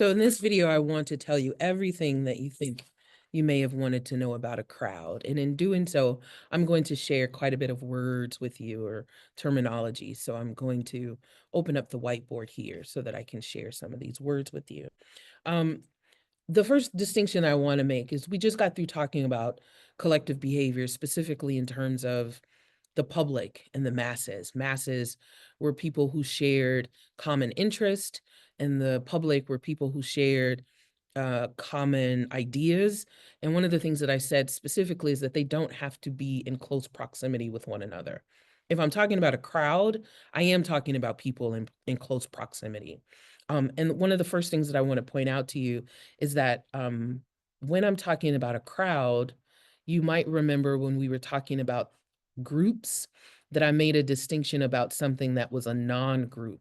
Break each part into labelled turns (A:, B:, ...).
A: So in this video, I want to tell you everything that you think you may have wanted to know about a crowd. And in doing so, I'm going to share quite a bit of words with you or terminology. So I'm going to open up the whiteboard here so that I can share some of these words with you. Um, the first distinction I want to make is we just got through talking about collective behavior, specifically in terms of the public and the masses. Masses were people who shared common interest, and the public were people who shared common ideas. And one of the things that I said specifically is that they don't have to be in close proximity with one another. If I'm talking about a crowd, I am talking about people in close proximity. And one of the first things that I want to point out to you is that when I'm talking about a crowd, you might remember when we were talking about groups that I made a distinction about something that was a non-group.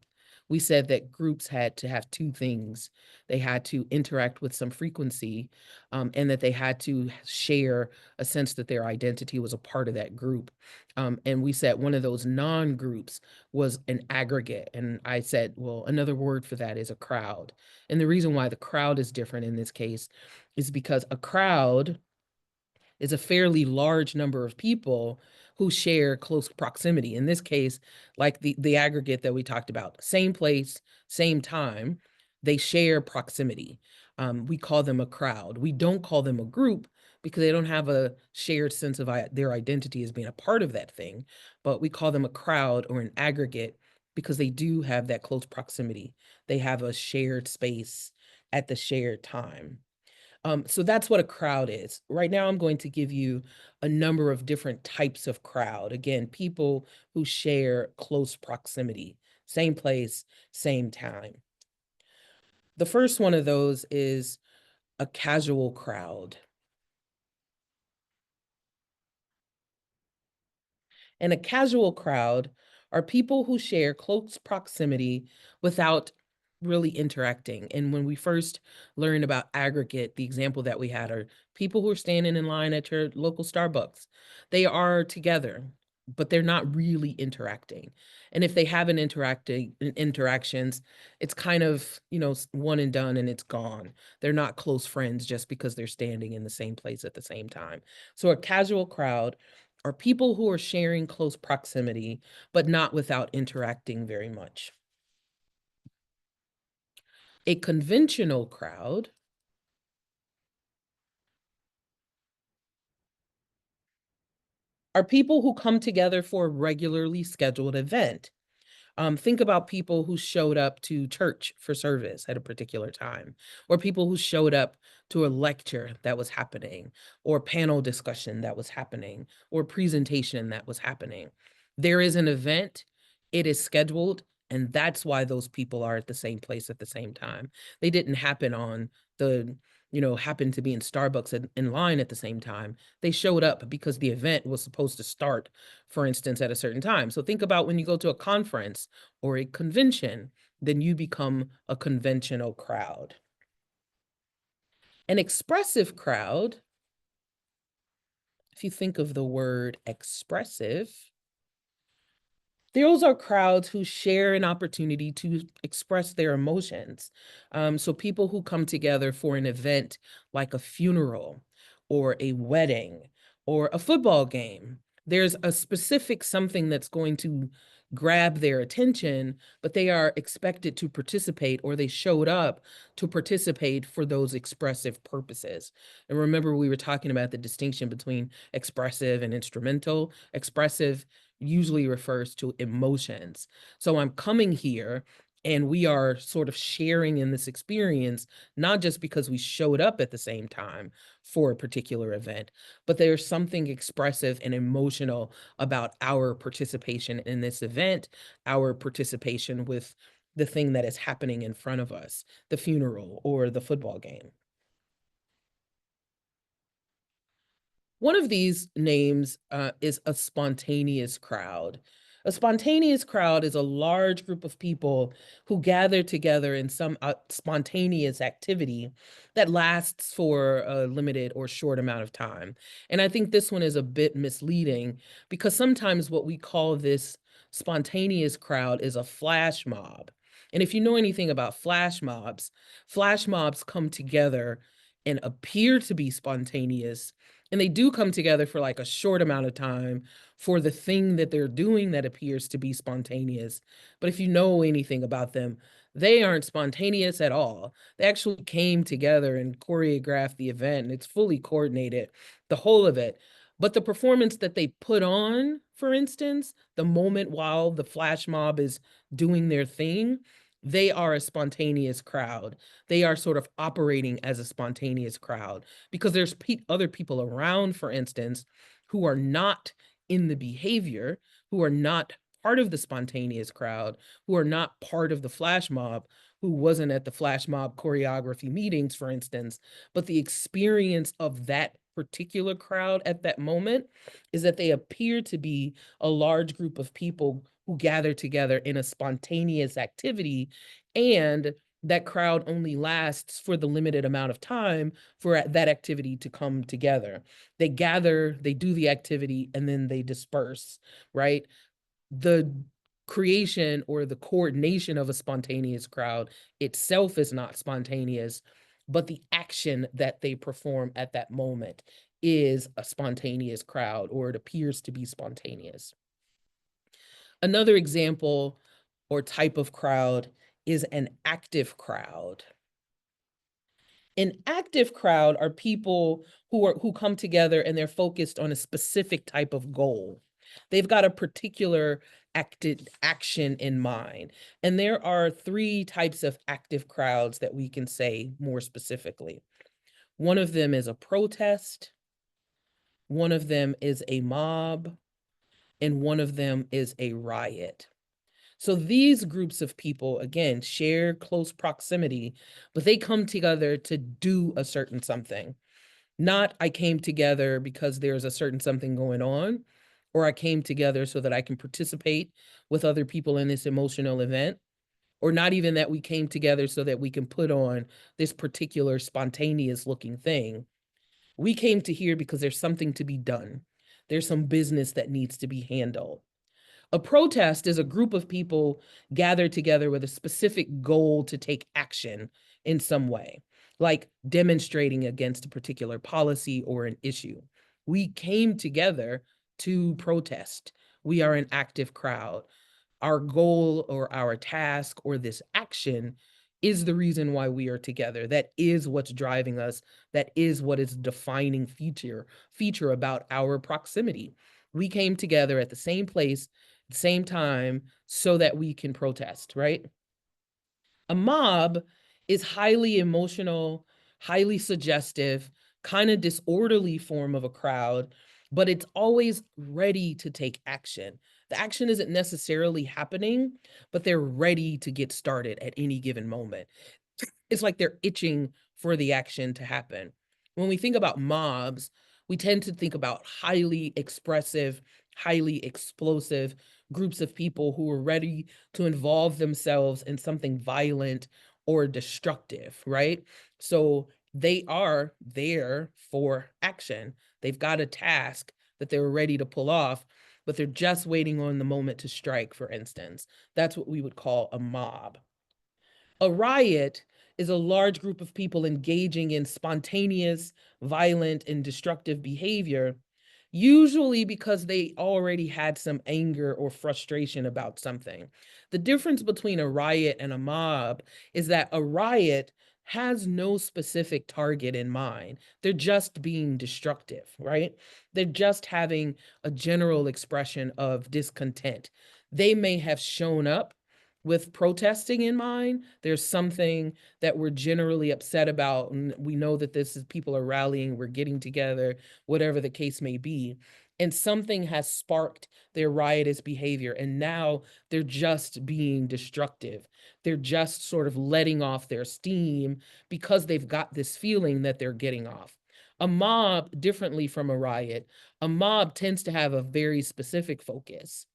A: We said that groups had to have two things. They had to interact with some frequency, and that they had to share a sense that their identity was a part of that group. And we said one of those non-groups was an aggregate. And I said, well, another word for that is a crowd. And the reason why the crowd is different in this case is because a crowd is a fairly large number of people who share close proximity. In this case, like the aggregate that we talked about, same place, same time, they share proximity. We call them a crowd. We don't call them a group because they don't have a shared sense of their identity as being a part of that thing, but we call them a crowd or an aggregate because they do have that close proximity. They have a shared space at the shared time. So that's what a crowd is. Right now, I'm going to give you a number of different types of crowd. Again, people who share close proximity, same place, same time. The first one of those is a casual crowd. And a casual crowd are people who share close proximity without really interacting. And when we first learned about aggregate, the example that we had are people who are standing in line at your local Starbucks. They are together, but they're not really interacting. And if they haven't interactions, it's kind of, one and done and it's gone. They're not close friends just because they're standing in the same place at the same time. So a casual crowd are people who are sharing close proximity, but not without interacting very much. A conventional crowd are people who come together for a regularly scheduled event. Think about people who showed up to church for service at a particular time, or people who showed up to a lecture that was happening, or panel discussion that was happening, or presentation that was happening. There is an event, it is scheduled, and that's why those people are at the same place at the same time. They didn't happen on the, happen to be in Starbucks in line at the same time. They showed up because the event was supposed to start, for instance, at a certain time. So think about when you go to a conference or a convention, then you become a conventional crowd. An expressive crowd, if you think of the word expressive, those are crowds who share an opportunity to express their emotions. So people who come together for an event like a funeral or a wedding or a football game, there's a specific something that's going to grab their attention, but they are expected to participate, or they showed up to participate for those expressive purposes. And remember, we were talking about the distinction between expressive and instrumental. Expressive usually refers to emotions. So I'm coming here and we are sort of sharing in this experience, not just because we showed up at the same time for a particular event, but there's something expressive and emotional about our participation in this event, our participation with the thing that is happening in front of us, the funeral or the football game. One of these names is a spontaneous crowd. A spontaneous crowd is a large group of people who gather together in some spontaneous activity that lasts for a limited or short amount of time. And I think this one is a bit misleading because sometimes what we call this spontaneous crowd is a flash mob. And if you know anything about flash mobs come together and appear to be spontaneous. And they do come together for like a short amount of time for the thing that they're doing that appears to be spontaneous. But if you know anything about them, they aren't spontaneous at all. They actually came together and choreographed the event, and it's fully coordinated, the whole of it. But the performance that they put on, for instance, the moment while the flash mob is doing their thing, they are a spontaneous crowd. They are sort of operating as a spontaneous crowd because there's other people around, for instance, who are not in the behavior, who are not part of the spontaneous crowd, who are not part of the flash mob, who wasn't at the flash mob choreography meetings, for instance, but the experience of that particular crowd at that moment is that they appear to be a large group of people who gather together in a spontaneous activity, and that crowd only lasts for the limited amount of time for that activity to come together. They gather, they do the activity, and then they disperse, right? The creation or the coordination of a spontaneous crowd itself is not spontaneous, but the action that they perform at that moment is a spontaneous crowd, or it appears to be spontaneous. Another example or type of crowd is an active crowd. An active crowd are people who come together and they're focused on a specific type of goal. They've got a particular action in mind. And there are three types of active crowds that we can say more specifically. One of them is a protest, one of them is a mob, and one of them is a riot. So these groups of people, again, share close proximity, but they come together to do a certain something. Not I came together because there's a certain something going on, or I came together so that I can participate with other people in this emotional event, or not even that we came together so that we can put on this particular spontaneous looking thing. We came to here because there's something to be done. There's some business that needs to be handled. A protest is a group of people gathered together with a specific goal to take action in some way, like demonstrating against a particular policy or an issue. We came together to protest. We are an active crowd. Our goal or our task or this action is the reason why we are together. That is what's driving us. That is what is defining feature about our proximity. We came together at the same place, same time, so that we can protest, right? A mob is highly emotional, highly suggestive, kind of disorderly form of a crowd, but it's always ready to take action. The action isn't necessarily happening, but they're ready to get started at any given moment. It's like they're itching for the action to happen. When we think about mobs, we tend to think about highly expressive, highly explosive groups of people who are ready to involve themselves in something violent or destructive, right? So they are there for action. They've got a task that they're ready to pull off, but they're just waiting on the moment to strike, for instance. That's what we would call a mob. A riot is a large group of people engaging in spontaneous, violent, and destructive behavior, usually because they already had some anger or frustration about something. The difference between a riot and a mob is that a riot has no specific target in mind. They're just being destructive, right? They're just having a general expression of discontent. They may have shown up with protesting in mind. There's something that we're generally upset about, and we know that this is people are rallying, we're getting together, whatever the case may be. And something has sparked their riotous behavior, and now they're just being destructive. They're just sort of letting off their steam because they've got this feeling that they're getting off. A mob, differently from a riot, a mob tends to have a very specific focus.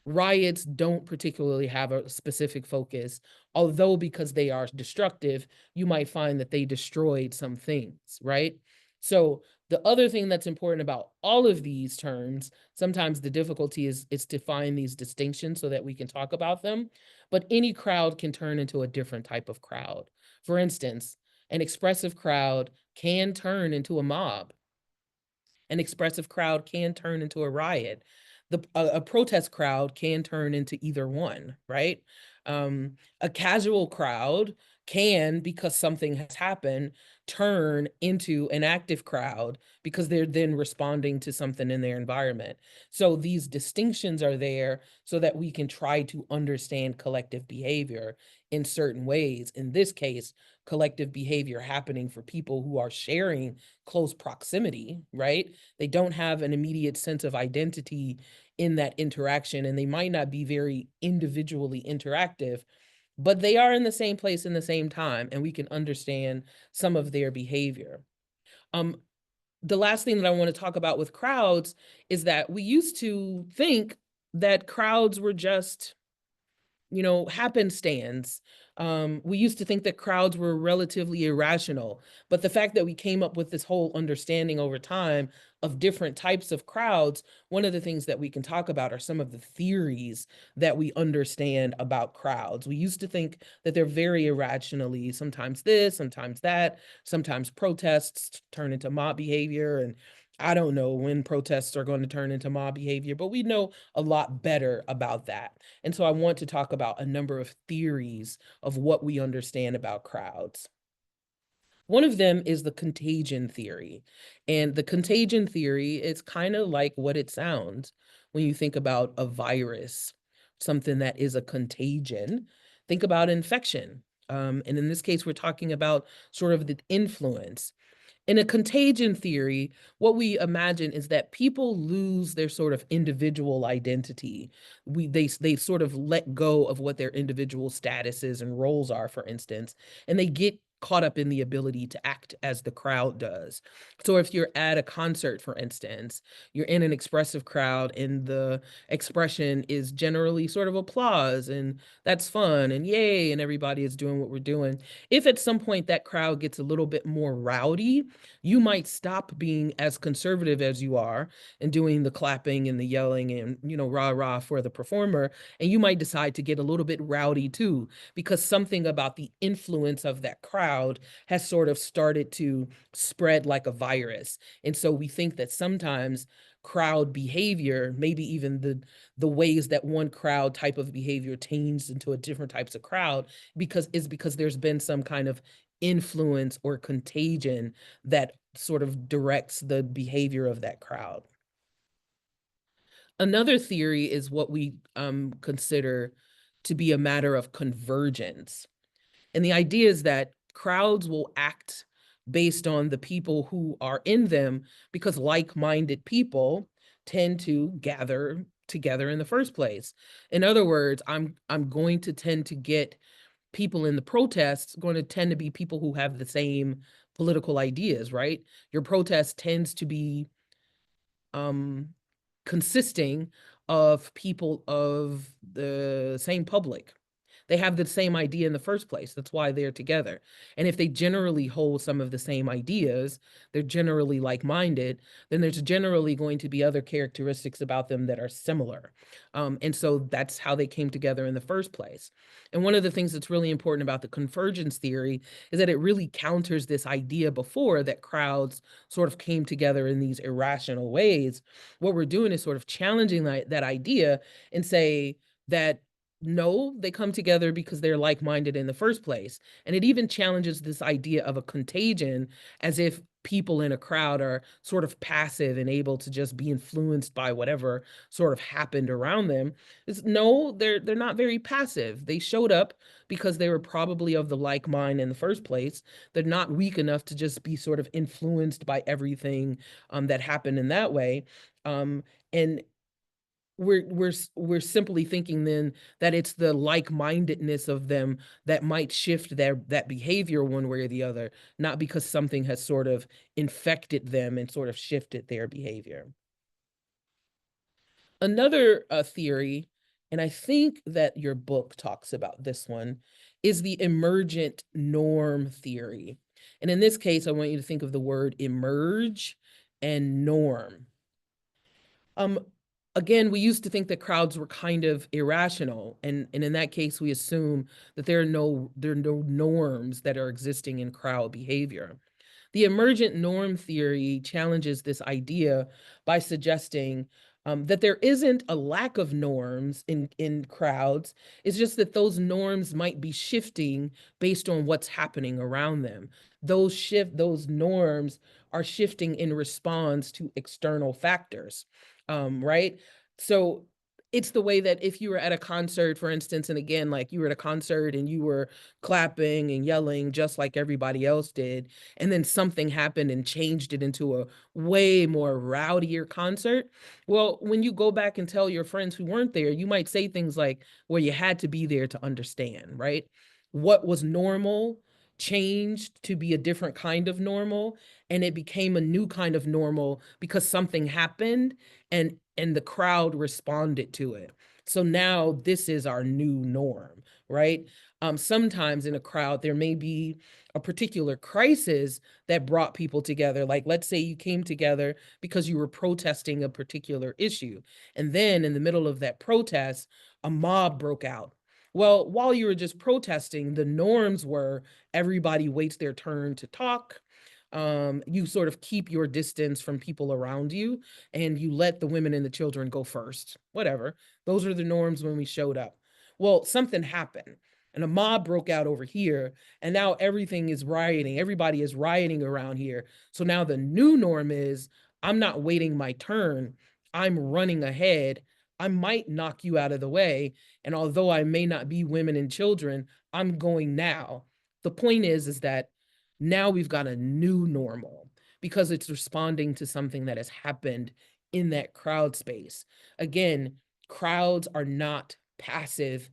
A: Riots don't particularly have a specific focus, although because they are destructive, you might find that they destroyed some things, right? So The other thing that's important about all of these terms, sometimes the difficulty is to find these distinctions so that we can talk about them, but any crowd can turn into a different type of crowd. For instance, an expressive crowd can turn into a mob. An expressive crowd can turn into a riot. A protest crowd can turn into either one, right? A casual crowd can, because something has happened, turn into an active crowd because they're then responding to something in their environment. So these distinctions are there so that we can try to understand collective behavior in certain ways. In this case, collective behavior happening for people who are sharing close proximity, right? They don't have an immediate sense of identity in that interaction, and they might not be very individually interactive, but they are in the same place in the same time, and we can understand some of their behavior. Um, the last thing that I want to talk about with crowds is that we used to think that crowds were just, happenstance. We used to think that crowds were relatively irrational, but the fact that we came up with this whole understanding over time of different types of crowds, one of the things that we can talk about are some of the theories that we understand about crowds. We used to think that they're very irrationally, sometimes this, sometimes that, sometimes protests turn into mob behavior, and I don't know when protests are going to turn into mob behavior, but we know a lot better about that. And so I want to talk about a number of theories of what we understand about crowds. One of them is the contagion theory. And the contagion theory is kind of like what it sounds when you think about a virus, something that is a contagion. Think about infection. And in this case, we're talking about sort of the influence. In a contagion theory, what we imagine is that people lose their sort of individual identity. They sort of let go of what their individual statuses and roles are, for instance, and they get caught up in the ability to act as the crowd does. So if you're at a concert, for instance, you're in an expressive crowd and the expression is generally sort of applause and that's fun and yay, and everybody is doing what we're doing. If at some point that crowd gets a little bit more rowdy, you might stop being as conservative as you are and doing the clapping and the yelling and, rah rah for the performer. And you might decide to get a little bit rowdy too, because something about the influence of that crowd has sort of started to spread like a virus. And so we think that sometimes crowd behavior, maybe even the ways that one crowd type of behavior changes into a different types of crowd, because there's been some kind of influence or contagion that sort of directs the behavior of that crowd. Another theory is what we consider to be a matter of convergence. And the idea is that crowds will act based on the people who are in them because like-minded people tend to gather together in the first place. In other words, I'm going to tend to get people in the protests going to tend to be people who have the same political ideas, right? Your protest tends to be um, consisting of people of the same public. They have the same idea in the first place. That's why they're together. And if they generally hold some of the same ideas, they're generally like-minded, then there's generally going to be other characteristics about them that are similar. And so that's how they came together in the first place. And one of the things that's really important about the convergence theory is that it really counters this idea before that crowds sort of came together in these irrational ways. What we're doing is sort of challenging that idea and say that no, they come together because they're like-minded in the first place. And it even challenges this idea of a contagion, as if people in a crowd are sort of passive and able to just be influenced by whatever sort of happened around them. No, they're not very passive. They showed up because they were probably of the like mind in the first place. They're not weak enough to just be sort of influenced by everything that happened in that way. And we're simply thinking then that it's the like-mindedness of them that might shift that behavior one way or the other, not because something has sort of infected them and sort of shifted their behavior. Another theory, and I think that your book talks about this one, is the emergent norm theory. And in this case, I want you to think of the word emerge and norm. Um, Again, we used to think that crowds were kind of irrational, and in that case, we assume that there are no norms that are existing in crowd behavior. The emergent norm theory challenges this idea by suggesting that there isn't a lack of norms in crowds. It's just that those norms might be shifting based on what's happening around them. Those norms are shifting in response to external factors, right? So it's the way that if you were at a concert, for instance, and again, like you were at a concert and you were clapping and yelling just like everybody else did, and then something happened and changed it into a way more rowdier concert. Well, when you go back and tell your friends who weren't there, you might say things like, well, you had to be there to understand, right? What was normal changed to be a different kind of normal, and it became a new kind of normal because something happened and the crowd responded to it. So now this is our new norm, right? Sometimes in a crowd there may be a particular crisis that brought people together. Like, let's say you came together because you were protesting a particular issue. And then in the middle of that protest, a mob broke out. Well, while you were just protesting, the norms were everybody waits their turn to talk. You sort of keep your distance from people around you, and you let the women and the children go first. Whatever. Those are the norms when we showed up. Well, something happened and a mob broke out over here, and now everything is rioting. Everybody is rioting around here. So now the new norm is I'm not waiting my turn. I'm running ahead. I might knock you out of the way. And although I may not be women and children, I'm going now. The point is that now we've got a new normal because it's responding to something that has happened in that crowd space. Again, crowds are not passive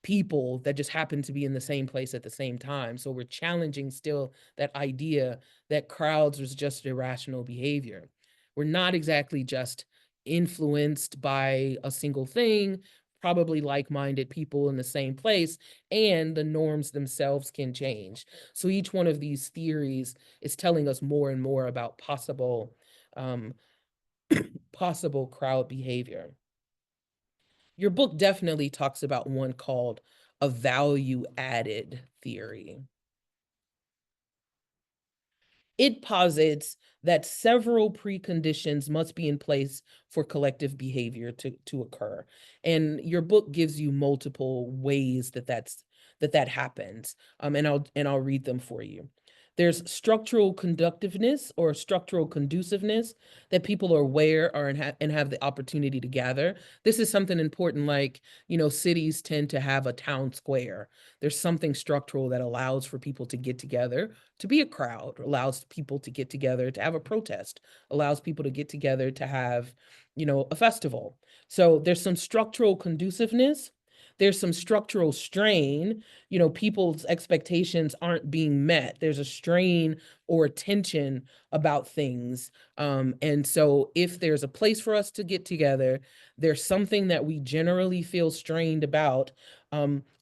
A: people that just happen to be in the same place at the same time. So we're challenging still that idea that crowds was just irrational behavior. We're not exactly just influenced by a single thing, probably like-minded people in the same place, and the norms themselves can change. So each one of these theories is telling us more and more about um, possible crowd behavior. Your book definitely talks about one called a value added theory. It posits that several preconditions must be in place for collective behavior to occur. And your book gives you multiple ways that happens. And I'll read them for you. There's structural conductiveness or structural conduciveness, that people are aware or and have the opportunity to gather. This is something important, like, cities tend to have a town square. There's something structural that allows for people to get together, to be a crowd, allows people to get together to have a protest, allows people to get together to have, a festival. So there's some structural conduciveness. There's some structural strain. People's expectations aren't being met. There's a strain or a tension about things. And so if there's a place for us to get together, there's something that we generally feel strained about.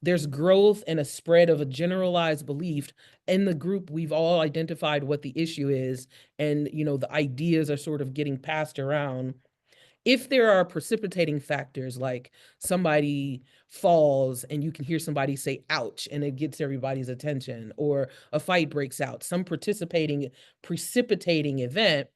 A: There's growth and a spread of a generalized belief in the group. We've all identified what the issue is, and the ideas are sort of getting passed around. If there are precipitating factors, like somebody falls and you can hear somebody say ouch and it gets everybody's attention, or a fight breaks out, some precipitating event,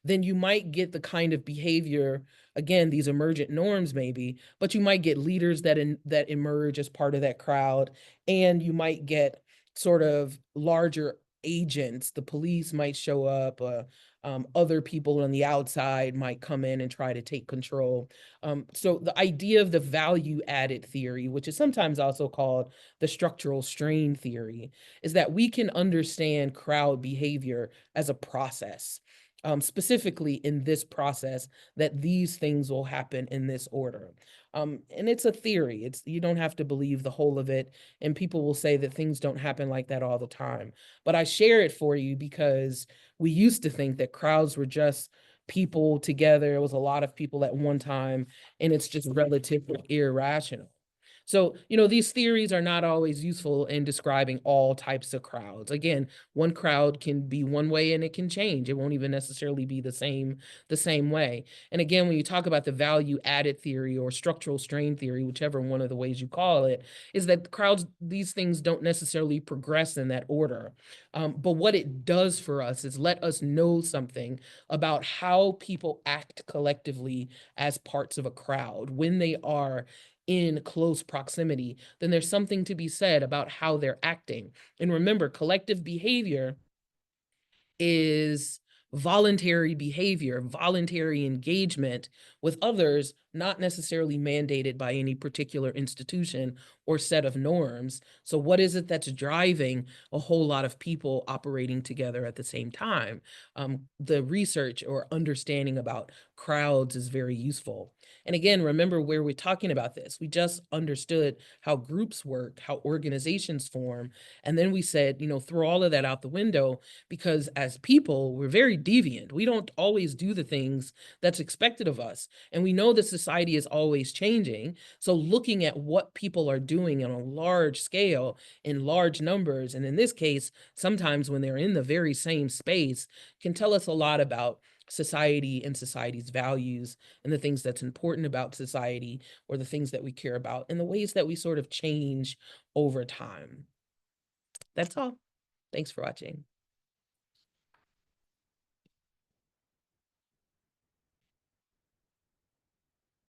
A: then you might get the kind of behavior, again, these emergent norms maybe, but you might get leaders that emerge as part of that crowd, and you might get sort of larger agents. The police might show up, other people on the outside might come in and try to take control. So the idea of the value added theory, which is sometimes also called the structural strain theory, is that we can understand crowd behavior as a process. Specifically in this process, that these things will happen in this order. And it's a theory. You don't have to believe the whole of it. And people will say that things don't happen like that all the time. But I share it for you because we used to think that crowds were just people together. It was a lot of people at one time, and it's just relatively irrational. So, these theories are not always useful in describing all types of crowds. Again, one crowd can be one way and it can change. It won't even necessarily be the same way. And again, when you talk about the value added theory or structural strain theory, whichever one of the ways you call it, is that crowds, these things don't necessarily progress in that order. But what it does for us is let us know something about how people act collectively as parts of a crowd when they are in close proximity. Then there's something to be said about how they're acting. And remember, collective behavior is voluntary behavior, voluntary engagement with others, not necessarily mandated by any particular institution or set of norms. So, what is it that's driving a whole lot of people operating together at the same time? The research or understanding about crowds is very useful. And again, remember where we're talking about this. We just understood how groups work, how organizations form. And then we said, throw all of that out the window because as people, we're very deviant. We don't always do the things that's expected of us. And we know that society is always changing. So looking at what people are doing on a large scale in large numbers, and in this case, sometimes when they're in the very same space, can tell us a lot about society and society's values and the things that's important about society or the things that we care about and the ways that we sort of change over time. That's all. Thanks for watching.